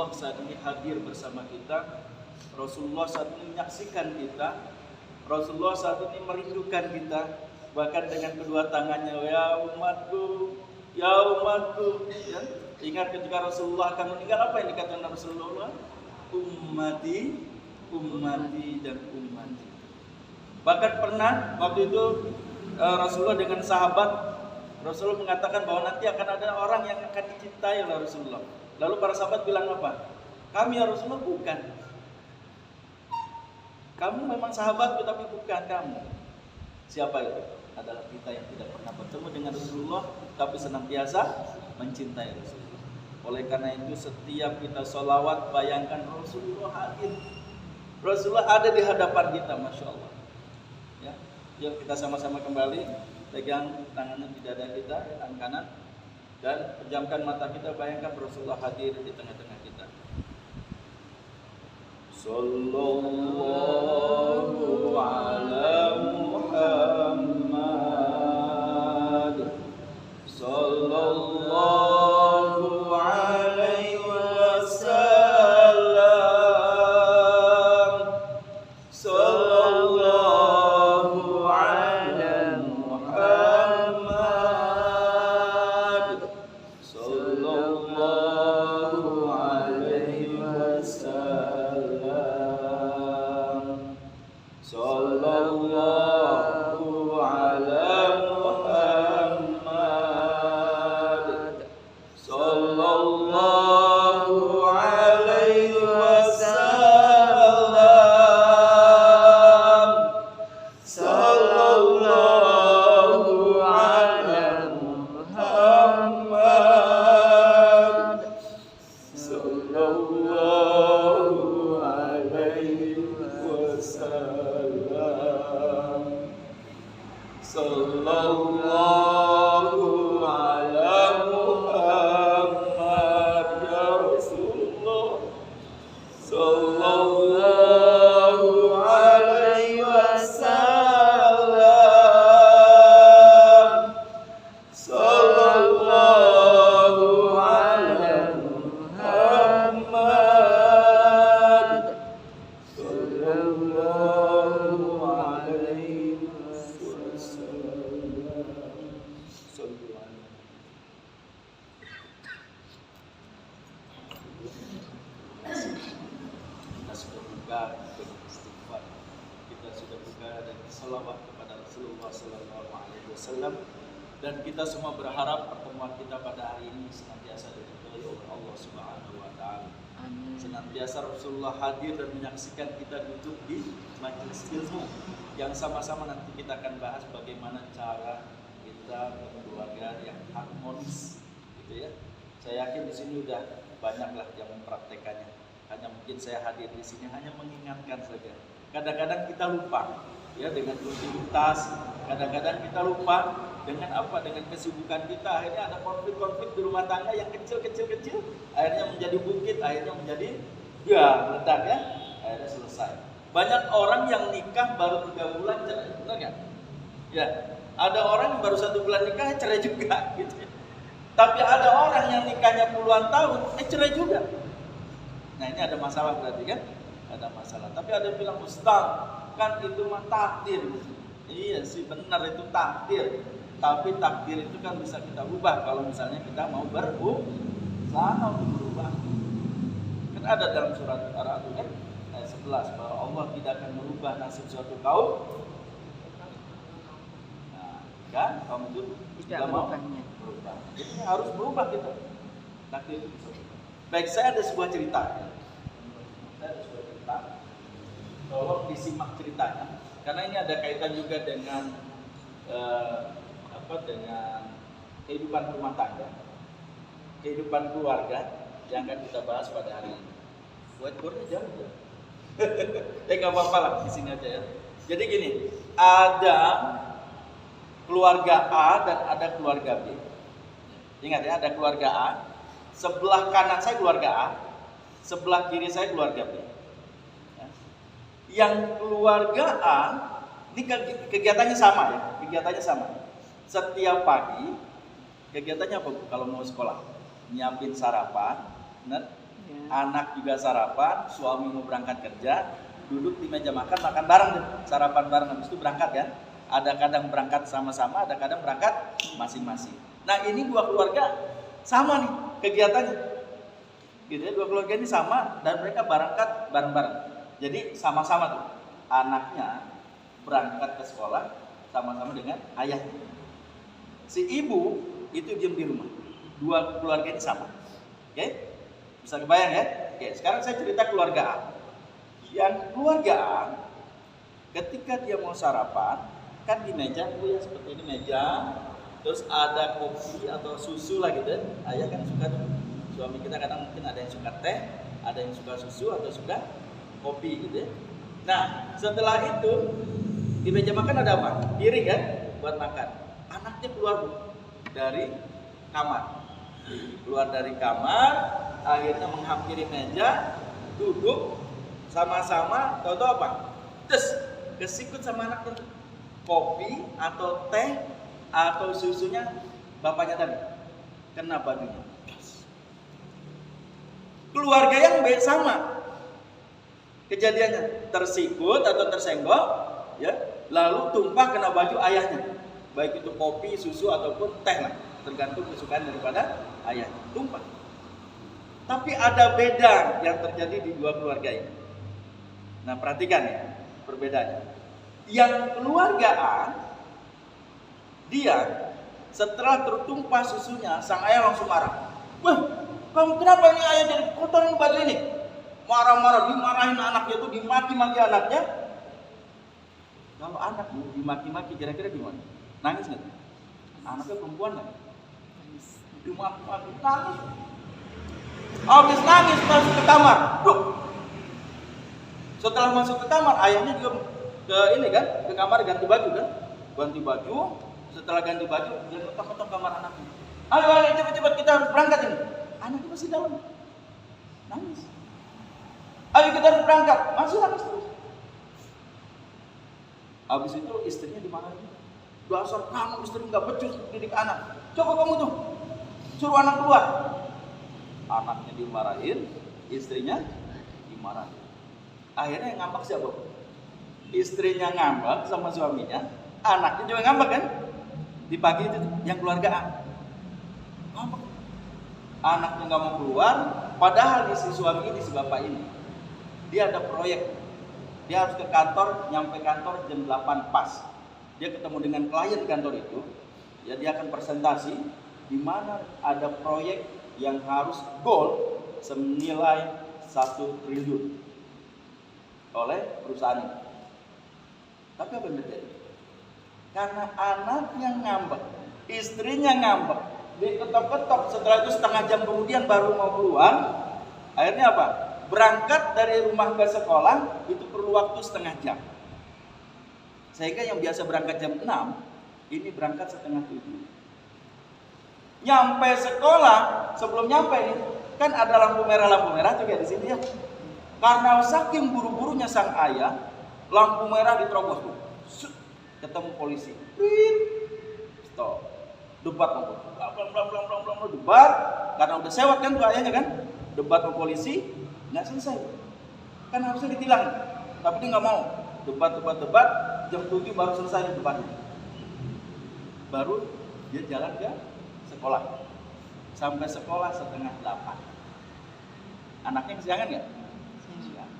Rasulullah saat ini hadir bersama kita. Rasulullah saat ini menyaksikan kita. Rasulullah saat ini merindukan kita. Bahkan dengan kedua tangannya, ya umatku, ya umatku. Ya. Ingat ketika Rasulullah akan meninggal, apa yang dikatakan Rasulullah? Ummati, ummati, dan ummati. Bahkan pernah waktu itu Rasulullah dengan sahabat, Rasulullah mengatakan bahwa nanti akan ada orang yang akan dicintai oleh Rasulullah. Lalu para sahabat bilang apa? Kami ya Rasulullah, bukan. Kamu memang sahabatku tapi bukan kamu. Siapa itu? Adalah kita yang tidak pernah bertemu dengan Rasulullah tapi senantiasa mencintai Rasulullah. Oleh karena itu setiap kita sholawat, bayangkan Rasulullah hadir. Rasulullah ada di hadapan kita, Masya Allah. Ya, yuk kita sama-sama kembali pegang tangannya di dada kita, tangan kanan, dan pejamkan mata kita, bayangkan Rasulullah hadir di tengah-tengah kita. Sallallahu ala Muhammad, sallallahu alaihi wasallam, sallallahu ala Muhammad, sallallahu alaihi wasallam, sallallahu ala Muhammad, sallallahu alaihi wasallam, sallallahu ala Muhammad, sallallahu alaihi wasallam, sallallahu ala Muhammad, ya Rasulullah, sallallahu alaihi wasallam, sallallahu ala Muhammad, sallallahu alaihi wasallam. Kita sudah buka dengan istighfar, kita sudah buka dan salawat kepada Rasulullah Sallallahu Alaihi Wasallam, dan kita semua berharap pertemuan kita pada hari ini senantiasa diridhoi oleh Allah Subhanahu Wa Taala. Senantiasa Rasulullah hadir dan menyaksikan kita duduk di majelis ilmu yang sama-sama nanti kita akan bahas bagaimana cara kita berkeluarga yang harmonis, gitu ya. Saya yakin di sini udah banyaklah yang mempraktekannya. Hanya mungkin saya hadir di sini hanya mengingatkan saja. Kadang-kadang kita lupa, ya, dengan rutinitas. Kadang-kadang kita lupa dengan apa? Dengan kesibukan kita. Akhirnya ada konflik-konflik di rumah tangga yang kecil-kecil, akhirnya menjadi bukit, akhirnya menjadi meledak, ya. Akhirnya selesai. Banyak orang yang nikah baru 3 bulan cerai, benar nggak? Ya, ada orang yang baru 1 bulan nikah cerai juga, gitu. Tapi ada orang yang nikahnya puluhan tahun, cerai juga. Nah ini ada masalah berarti kan? Ada masalah. Tapi ada yang bilang, Ustaz, kan itu mah takdir. Iya sih, benar itu takdir. Tapi takdir itu kan bisa kita ubah kalau misalnya kita mau berusaha untuk berubah. Kan ada dalam surat Ar-Ra'd kan ayat 11 bahwa Allah tidak akan merubah nasib suatu kaum. Nah, kan kaum itu tidak mau berubah. Jadi harus berubah kita. Takdir itu bisa berubah. Baik, saya ada sebuah cerita. Tolong disimak ceritanya, karena ini ada kaitan juga dengan dengan kehidupan rumah tangga, kehidupan keluarga yang akan kita bahas pada hari ini. Whiteboardnya jauh. Nggak apa-apa lah, di sini aja ya. Jadi gini, ada keluarga A dan ada keluarga B. Ingat ya, ada keluarga A. Sebelah kanan saya keluarga A, sebelah kiri saya keluarga B. Yang keluarga A ini kegiatannya sama ya, kegiatannya sama. Setiap pagi kegiatannya apa kalau mau sekolah? Nyiapin sarapan, Anak juga sarapan, suami mau berangkat kerja, duduk di meja makan, makan bareng deh, sarapan bareng, habis itu berangkat kan. Ada kadang berangkat sama-sama, ada kadang berangkat masing-masing. Nah ini dua keluarga sama nih kegiatannya. Gitu ya, dua keluarga ini sama dan mereka berangkat bareng-bareng. Jadi sama-sama tuh, anaknya berangkat ke sekolah sama-sama dengan ayahnya. Si ibu itu diam di rumah. Dua keluarga ini sama. Oke? Bisa kebayang ya? Oke, sekarang saya cerita keluarga A. Yang keluarga A, ketika dia mau sarapan, kan di meja itu ya seperti ini meja, terus ada kopi atau susu lah gitu. Ayah kan suka, suami kita kadang mungkin ada yang suka teh, ada yang suka susu atau suka kopi gitu ya. Nah, setelah itu di meja makan ada apa? Piring kan buat makan. Anaknya keluar dari kamar. Keluar dari kamar, akhirnya menghampiri meja, duduk sama-sama, tahu-tahu apa? Terus kesikut sama anaknya, kopi atau teh atau susunya bapaknya tadi kena bajunya. Keluarga yang sama kejadiannya, tersikut atau tersenggol, ya, lalu tumpah kena baju ayahnya, baik itu kopi, susu ataupun teh lah, tergantung kesukaan daripada ayahnya, tumpah. Tapi ada beda yang terjadi di dua keluarga ini. Nah perhatikan ya perbedaannya. Yang keluarga A, dia setelah tertumpah susunya, sang ayah langsung marah. Wah, kamu kenapa ini ayah jadi kotorin baju ini? Marah-marah, dimarahin anaknya tuh, dimaki-maki anaknya. Kalau anak dimaki-maki kira-kira gimana? Nangis nggak? Anaknya perempuan nggak? Dimaki-maki, nangis. Habis nangis masuk ke kamar. Duh. Setelah masuk ke kamar, ayahnya juga ke ini kan, ke kamar ganti baju kan, ganti baju. Setelah ganti baju, dia ketok-ketok kamar anaknya. Ayo cepat-cepat kita harus berangkat ini. Anaknya masih dalam, nangis. Ayo kita harus berangkat, masih nangis terus. Habis itu istrinya dimarahin. Dasar kamu istri nggak becus didik anak. Coba kamu tuh suruh anak keluar. Anaknya dimarahin, istrinya dimarahin. Akhirnya yang ngambek siapa? Istrinya ngambek sama suaminya, anaknya juga ngambek kan? Di pagi itu yang keluarga A ngambek. Anaknya nggak mau keluar, padahal di si suami ini, si bapak ini, dia ada proyek. Dia harus ke kantor, nyampe kantor jam 8 pas. Dia ketemu dengan klien kantor itu, ya dia akan presentasi di mana ada proyek yang harus goal senilai 1 triliun oleh perusahaan ini. Tapi apa yang terjadi? Karena anaknya ngambek, istrinya ngambek, diketok-ketok, setelah itu setengah jam kemudian baru mau keluar. Akhirnya apa? Berangkat dari rumah ke sekolah itu perlu waktu setengah jam. Sehingga yang biasa berangkat jam 6, ini berangkat setengah 7. Nyampe sekolah, sebelum nyampe ini kan ada lampu merah juga di sini ya. Karena saking buru-burunya sang ayah, lampu merah diterobos tuh. Ketemu polisi. Stop. Debat sama polisi. Debat karena udah sewot kan tuh ayahnya kan. Debat sama polisi nggak selesai. Kan harusnya ditilang. Tapi dia nggak mau. Debat. Jam 7 baru selesai debatnya. Baru dia jalan ke sekolah. Sampai sekolah setengah 8. Anaknya kesiangan nggak? Kesiangan.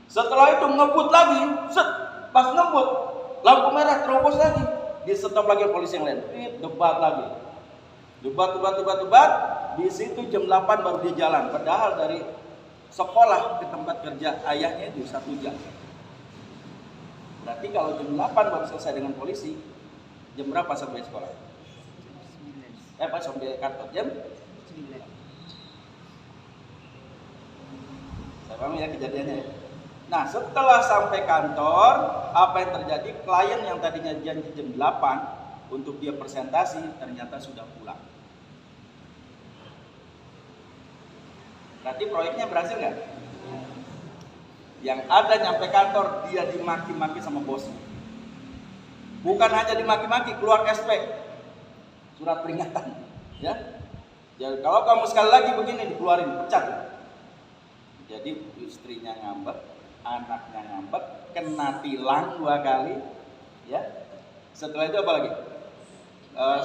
Setelah itu ngebut lagi, pas ngebut lampu merah terobos lagi, di stop lagi polisi yang lain. Debat lagi. Debat. Di situ jam 8 baru dia jalan. Padahal dari sekolah ke tempat kerja ayahnya itu 1 jam. Berarti kalau jam 8 baru selesai dengan polisi, jam berapa sampai sekolah? Pas sampai kantor jam 9. Saya paham ya kejadiannya ya. Nah setelah sampai kantor, apa yang terjadi? Klien yang tadinya janji jam 8 untuk dia presentasi, ternyata sudah pulang. Berarti proyeknya berhasil nggak? Yang ada nyampe kantor, dia dimaki-maki sama bosnya. Bukan hanya dimaki-maki, keluar SP, surat peringatan, ya. Jadi kalau kamu sekali lagi begini dikeluarin, pecat. Jadi istrinya ngambek, anaknya ngambek, kena tilang 2 kali, ya. Setelah itu apa lagi?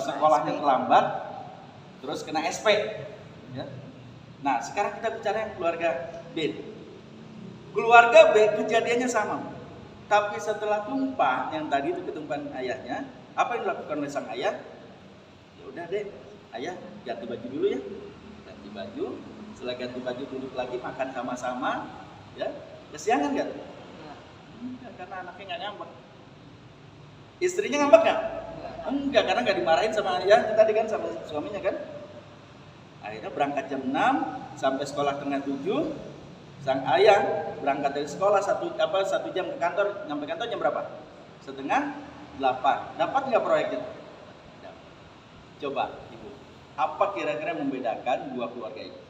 Sekolahnya terlambat, terus kena SP, ya. Nah sekarang kita bicara yang keluarga B. Keluarga B kejadiannya sama, tapi setelah tumpah yang tadi itu ketumpahan ayahnya, apa yang dilakukan oleh sang ayah? Ya udah deh, ayah ganti baju dulu ya, ganti baju. Setelah ganti baju duduk lagi makan sama-sama, ya. Kesiangan nggak? Enggak, karena anaknya nggak ngambek. Istrinya ngambek nggak? Enggak, karena nggak dimarahin sama ayahnya tadi kan, sama suaminya kan. Akhirnya berangkat jam 6 sampai sekolah setengah 7. Sang ayah berangkat dari sekolah 1 jam ke kantor, nyampe kantor jam berapa? Setengah 8. Dapat nggak proyeknya? Dapat. Coba ibu, apa kira-kira membedakan dua keluarga ini?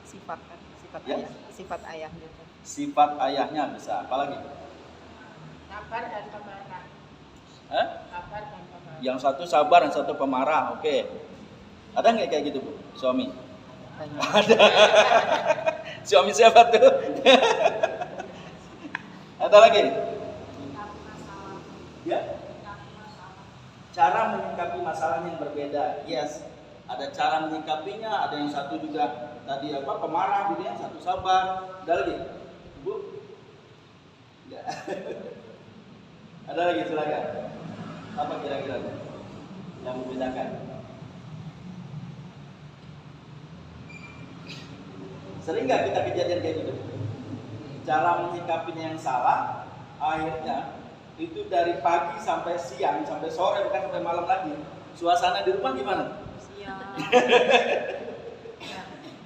Sifat Ya? ayah, sifat ayahnya. Sifat ayahnya bisa, apalagi? Sabar dan pemarah. Sabar dan pemarah. Yang satu sabar, yang satu pemarah. Oke. Ada nggak kayak gitu bu, suami? Ada. Suami siapa tuh? Ada lagi? Ya? Cara menyikapi masalah yang berbeda. Yes. Ada cara menyikapinya. Ada yang satu juga tadi pemarah, gitu ya. Satu sabar. Ada lagi? Bu? Ya. Ada lagi, silakan. Apa kira-kira yang membedakan? Sering nggak kita kejadian kayak gitu? Cara menyikapinya yang salah, akhirnya itu dari pagi sampai siang, sampai sore, bukan sampai malam lagi. Suasana di rumah gimana? Siang.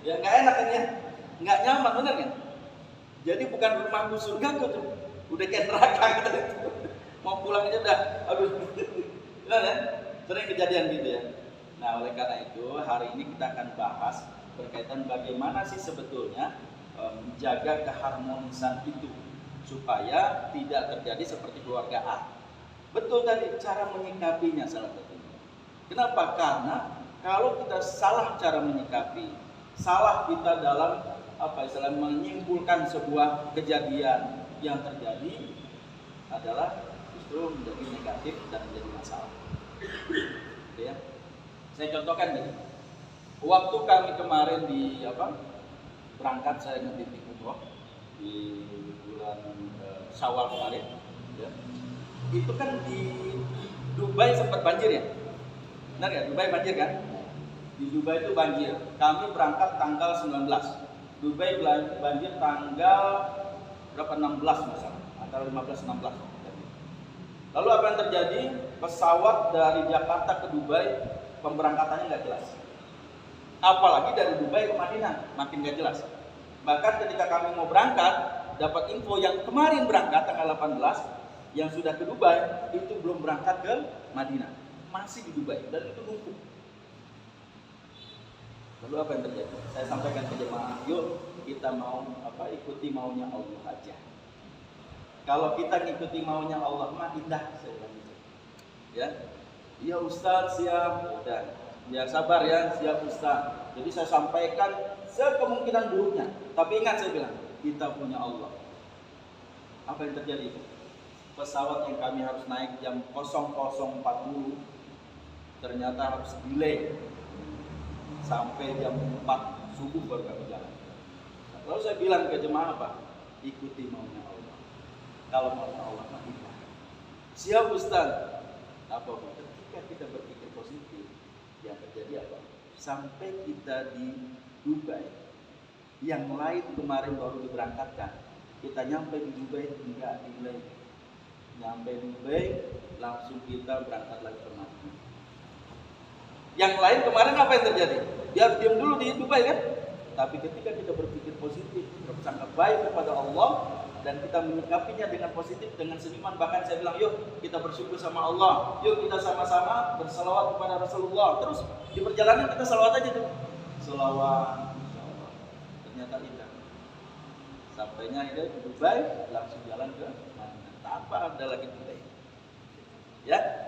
Ya nggak enak kan ya? Nggak nyaman, bener kan? Jadi bukan rumahku surga tuh, udah kayak neraka gitu. Mau pulang aja udah, aduh. Benar kan? Sering kejadian gitu ya. Nah oleh karena itu hari ini kita akan bahas berkaitan bagaimana sih sebetulnya menjaga keharmonisan itu supaya tidak terjadi seperti keluarga A. Betul tadi, cara menyikapinya salah satunya. Kenapa? Karena kalau kita salah cara menyikapi, salah kita dalam menyimpulkan sebuah kejadian yang terjadi adalah justru menjadi negatif dan menjadi masalah. Ya. Saya contohkan nih. Waktu kami kemarin berangkat saya ngintip umroh di bulan Syawal kemarin, ya. Itu kan di Dubai sempat banjir ya, benar ya? Dubai banjir kan? Di Dubai itu banjir. Kami berangkat tanggal 19, Dubai banjir tanggal berapa? 16 misalnya, antara 15-16. Lalu apa yang terjadi? Pesawat dari Jakarta ke Dubai pemberangkatannya nggak jelas. Apalagi dari Dubai ke Madinah, makin gak jelas. Bahkan ketika kami mau berangkat, dapat info yang kemarin berangkat tanggal 18, yang sudah ke Dubai, itu belum berangkat ke Madinah. Masih di Dubai, dan itu numpuk. Lalu apa yang terjadi? Saya sampaikan ke jemaah, yuk kita mau ikuti maunya Allah aja. Kalau kita ngikuti maunya Allah, mah indah. Saya bilang gitu. Ya Ustaz siap, udah. Biar sabar ya, siap Ustaz. Jadi saya sampaikan sekemungkinan buruknya. Tapi ingat saya bilang, kita punya Allah. Apa yang terjadi? Pesawat yang kami harus naik jam 00.40 ternyata harus delay sampai jam 4 subuh baru kami jalan. Lalu saya bilang ke jemaah apa? Ikuti maunya Allah. Kalau maunya Allah mah indah. Siap Ustaz. Apa? Ketika kita berpikir positif, yang terjadi apa? Sampai kita di Dubai, yang lain kemarin baru diberangkatkan, kita nyampe di Dubai enggak delay. Nyampe di Dubai langsung kita berangkat lagi ke Madinah. Yang lain kemarin apa yang terjadi? Dia diam dulu di Dubai kan? Tapi ketika kita berpikir positif, bersangka baik kepada Allah, dan kita menyikapinya dengan positif, dengan senyuman, bahkan saya bilang yuk kita bersyukur sama Allah, yuk kita sama-sama berselawat kepada Rasulullah. Terus di perjalanan kita selawat aja tuh, selawat, ternyata indah. Sampainya itu di Dubai, langsung jalan ke Madinah tanpa ada lagi delay. Ya,